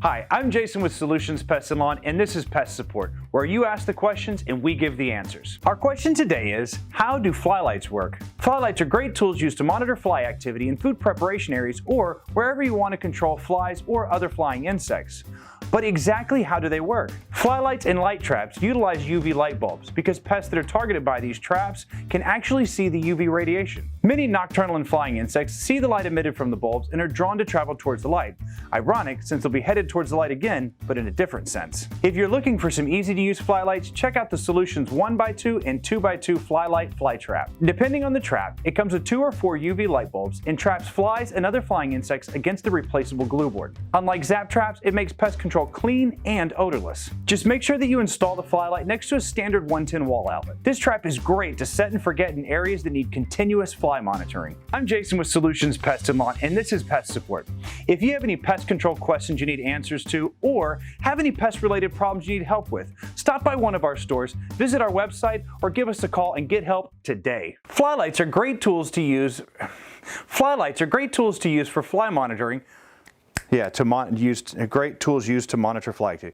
Hi, I'm Jason with Solutions Pest and Lawn, and this is Pest Support, where you ask the questions and we give the answers. Our question today is, how do Flylites work? Flylites are great tools used to monitor fly activity in food preparation areas or wherever you want to control flies or other flying insects. But exactly how do they work? Flylites and light traps utilize UV light bulbs because pests that are targeted by these traps can actually see the UV radiation. Many nocturnal and flying insects see the light emitted from the bulbs and are drawn to travel towards the light. Ironic, since they'll be headed towards the light again, but in a different sense. If you're looking for some easy-to-use Flylites, check out the Solutions 1x2 and 2x2 Flylite fly trap. Depending on the trap, it comes with 2 or 4 UV light bulbs and traps flies and other flying insects against the replaceable glue board. Unlike zap traps, it makes pest control clean and odorless. Just make sure that you install the Flylite next to a standard 110 wall outlet. This trap is great to set and forget in areas that need continuous fly monitoring. I'm Jason with Solutions Pest and Lawn, and this is Pest Support. If you have any pest control questions you need answers to, or have any pest-related problems you need help with, stop by one of our stores, visit our website, or give us a call and get help today. Flylites are great tools to use for fly monitoring. Great tools used to monitor fly activity.